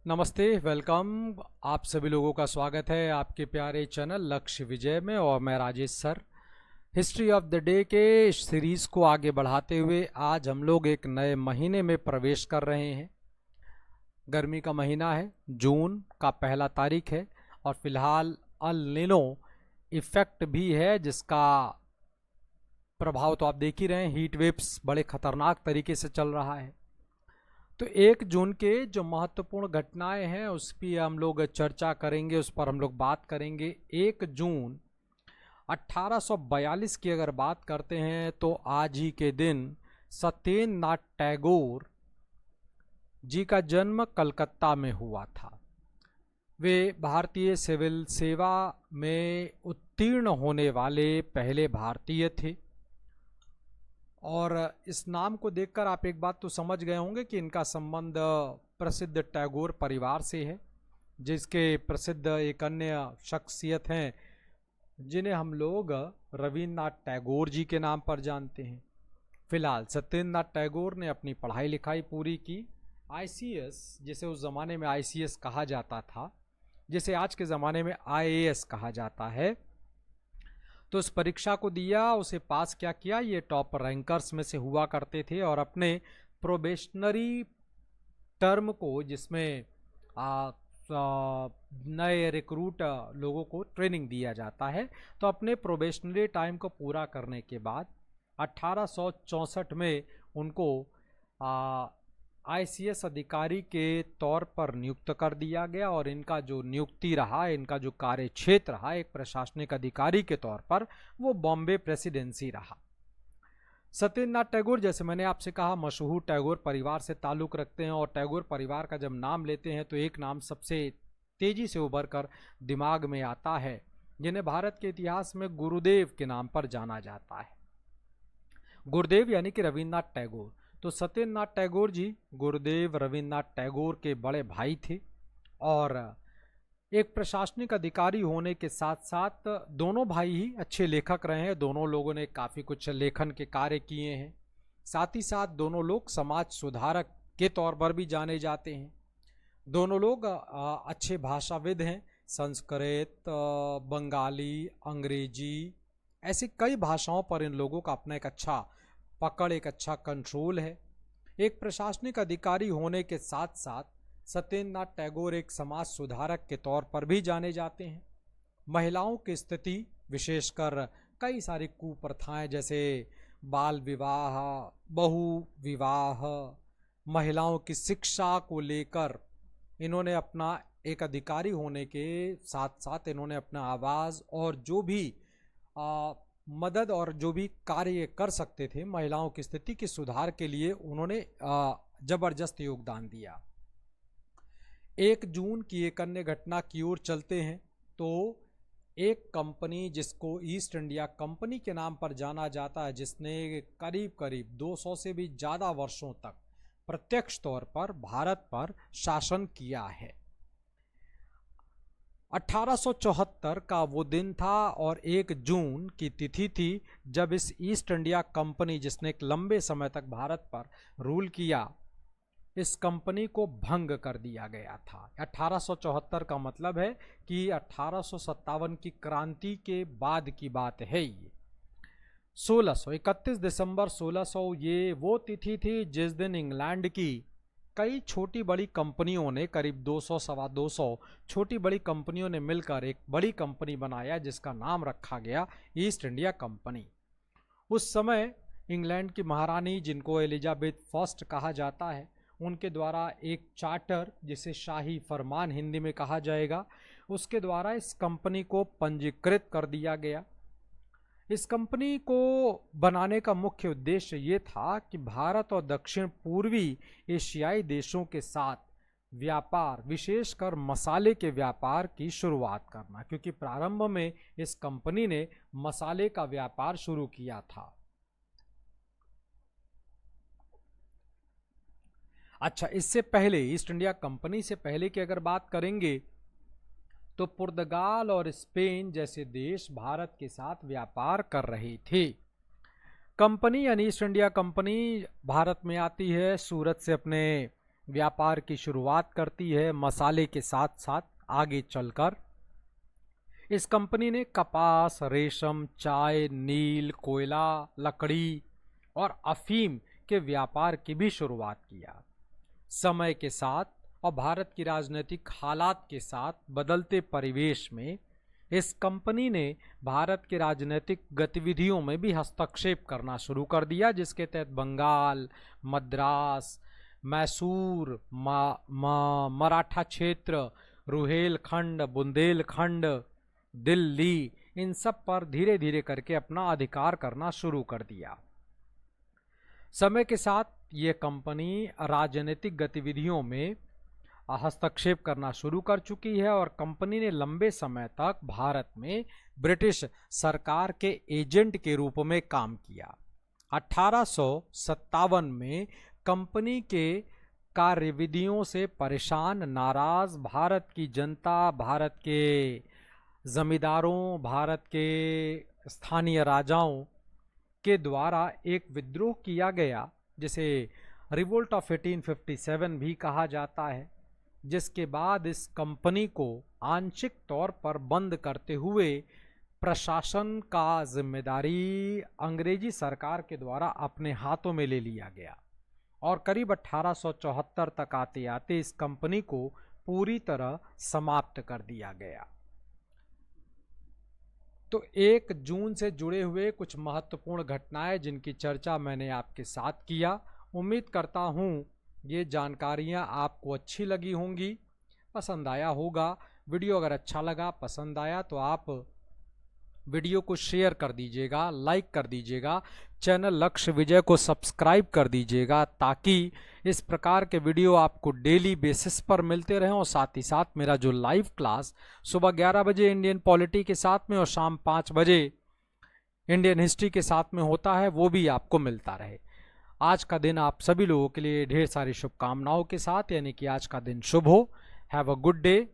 नमस्ते, वेलकम। आप सभी लोगों का स्वागत है आपके प्यारे चैनल लक्ष्य विजय में। और मैं Rajesh sir history of the day के इस सीरीज़ को आगे बढ़ाते हुए आज हम लोग एक नए महीने में प्रवेश कर रहे हैं। गर्मी का महीना है, जून का पहला तारीख है और फिलहाल अल नीनो इफेक्ट भी है, जिसका प्रभाव तो आप देख ही रहे हैं। हीट वेव्स बड़े खतरनाक तरीके से चल रहा है। तो 1 जून के जो महत्वपूर्ण घटनाएं हैं उस पर हम लोग चर्चा करेंगे, उस पर हम लोग बात करेंगे। 1 जून 1842 की अगर बात करते हैं तो आज ही के दिन सत्येंद्रनाथ टैगोर जी का जन्म कलकत्ता में हुआ था। वे भारतीय सिविल सेवा में उत्तीर्ण होने वाले पहले भारतीय थे। और इस नाम को देखकर आप एक बात तो समझ गए होंगे कि इनका संबंध प्रसिद्ध टैगोर परिवार से है, जिसके प्रसिद्ध एक अन्य शख्सियत हैं जिन्हें हम लोग रविन्द्रनाथ टैगोर जी के नाम पर जानते हैं। फिलहाल सत्येंद्रनाथ टैगोर ने अपनी पढ़ाई लिखाई पूरी की। आईसीएस, जिसे उस ज़माने में आईसीएस कहा जाता था, जिसे आज के ज़माने में आईएएस कहा जाता है, तो इस परीक्षा को दिया, उसे पास क्या किया। ये टॉप रैंकर्स में से हुआ करते थे और अपने प्रोबेशनरी टर्म को, जिसमें नए रिक्रूट लोगों को ट्रेनिंग दिया जाता है, तो अपने प्रोबेशनरी टाइम को पूरा करने के बाद 1864 में उनको आईसीएस अधिकारी के तौर पर नियुक्त कर दिया गया। और इनका जो नियुक्ति रहा, इनका जो कार्य क्षेत्र रहा एक प्रशासनिक अधिकारी के तौर पर, वो बॉम्बे प्रेसिडेंसी रहा। सत्येंद्रनाथ टैगोर, जैसे मैंने आपसे कहा, मशहूर टैगोर परिवार से ताल्लुक़ रखते हैं। और टैगोर परिवार का जब नाम लेते हैं तो एक नाम सबसे तेज़ी से उभर कर दिमाग में आता है, जिन्हें भारत के इतिहास में गुरुदेव के नाम पर जाना जाता है। गुरुदेव यानी कि रविन्द्रनाथ टैगोर। तो सत्येंद्रनाथ टैगोर जी गुरुदेव रविन्द्रनाथ टैगोर के बड़े भाई थे और एक प्रशासनिक अधिकारी होने के साथ साथ दोनों भाई ही अच्छे लेखक रहे हैं। दोनों लोगों ने काफ़ी कुछ लेखन के कार्य किए हैं। साथ ही साथ दोनों लोग समाज सुधारक के तौर पर भी जाने जाते हैं। दोनों लोग अच्छे भाषाविद हैं। संस्कृत, बंगाली, अंग्रेजी, ऐसी कई भाषाओं पर इन लोगों का अपना एक अच्छा पकड़, एक अच्छा कंट्रोल है। एक प्रशासनिक अधिकारी होने के साथ साथ सत्येंद्रनाथ टैगोर एक समाज सुधारक के तौर पर भी जाने जाते हैं। महिलाओं की स्थिति, विशेषकर कई सारी कुप्रथाएं जैसे बाल विवाह, बहु विवाह, महिलाओं की शिक्षा को लेकर इन्होंने अपना एक अधिकारी होने के साथ साथ इन्होंने अपना आवाज़ और जो भी मदद और जो भी कार्य कर सकते थे महिलाओं की स्थिति के सुधार के लिए, उन्होंने जबरदस्त योगदान दिया। 1 जून की एक अन्य घटना की ओर चलते हैं तो एक कंपनी जिसको ईस्ट इंडिया कंपनी के नाम पर जाना जाता है, जिसने करीब करीब 200 से भी ज़्यादा वर्षों तक प्रत्यक्ष तौर पर भारत पर शासन किया है। 1874 का वो दिन था और 1 जून की तिथि थी जब इस ईस्ट इंडिया कंपनी, जिसने एक लंबे समय तक भारत पर रूल किया, इस कंपनी को भंग कर दिया गया था। 1874 का मतलब है कि 1857 की क्रांति के बाद की बात है ये। 31 दिसंबर 1600 ये वो तिथि थी जिस दिन इंग्लैंड की कई छोटी बड़ी कंपनियों ने, करीब 200 सवा 200 छोटी बड़ी कंपनियों ने मिलकर एक बड़ी कंपनी बनाया जिसका नाम रखा गया ईस्ट इंडिया कंपनी। उस समय इंग्लैंड की महारानी, जिनको एलिजाबेथ फर्स्ट कहा जाता है, उनके द्वारा एक चार्टर, जिसे शाही फरमान हिंदी में कहा जाएगा, उसके द्वारा इस कंपनी को पंजीकृत कर दिया गया। इस कंपनी को बनाने का मुख्य उद्देश्य ये था कि भारत और दक्षिण पूर्वी एशियाई देशों के साथ व्यापार, विशेषकर मसाले के व्यापार की शुरुआत करना, क्योंकि प्रारंभ में इस कंपनी ने मसाले का व्यापार शुरू किया था। अच्छा, इससे पहले, ईस्ट इंडिया कंपनी से पहले की अगर बात करेंगे तो पुर्तगाल और स्पेन जैसे देश भारत के साथ व्यापार कर रहे थे। कंपनी यानी ईस्ट इंडिया कंपनी भारत में आती है, सूरत से अपने व्यापार की शुरुआत करती है मसाले के साथ साथ आगे चलकर। इस कंपनी ने कपास, रेशम, चाय, नील, कोयला, लकड़ी और अफीम के व्यापार की भी शुरुआत किया। समय के साथ और भारत की राजनीतिक हालात के साथ बदलते परिवेश में इस कंपनी ने भारत के राजनीतिक गतिविधियों में भी हस्तक्षेप करना शुरू कर दिया, जिसके तहत बंगाल, मद्रास, मैसूर, मराठा क्षेत्र, रुहेलखंड, बुंदेलखंड, दिल्ली, इन सब पर धीरे धीरे करके अपना अधिकार करना शुरू कर दिया। समय के साथ ये कंपनी राजनीतिक गतिविधियों में हस्तक्षेप करना शुरू कर चुकी है और कंपनी ने लंबे समय तक भारत में ब्रिटिश सरकार के एजेंट के रूप में काम किया। 1857 में कंपनी के कार्यविधियों से परेशान, नाराज भारत की जनता, भारत के जमींदारों, भारत के स्थानीय राजाओं के द्वारा एक विद्रोह किया गया, जिसे रिवोल्ट ऑफ 1857 भी कहा जाता है, जिसके बाद इस कंपनी को आंशिक तौर पर बंद करते हुए प्रशासन का जिम्मेदारी अंग्रेजी सरकार के द्वारा अपने हाथों में ले लिया गया और करीब 1874 तक आते आते इस कंपनी को पूरी तरह समाप्त कर दिया गया। तो 1 जून से जुड़े हुए कुछ महत्वपूर्ण घटनाएं जिनकी चर्चा मैंने आपके साथ किया। उम्मीद करता हूं ये जानकारियां आपको अच्छी लगी होंगी, पसंद आया होगा। वीडियो अगर अच्छा लगा, पसंद आया तो आप वीडियो को शेयर कर दीजिएगा, लाइक कर दीजिएगा, चैनल लक्ष्य विजय को सब्सक्राइब कर दीजिएगा ताकि इस प्रकार के वीडियो आपको डेली बेसिस पर मिलते रहें। और साथ ही साथ मेरा जो लाइव क्लास सुबह 11 बजे इंडियन पॉलिटी के साथ में और शाम 5 बजे इंडियन हिस्ट्री के साथ में होता है, वो भी आपको मिलता रहे। आज का दिन आप सभी लोगों के लिए ढेर सारी शुभकामनाओं के साथ, यानी कि आज का दिन शुभ हो। Have a good day.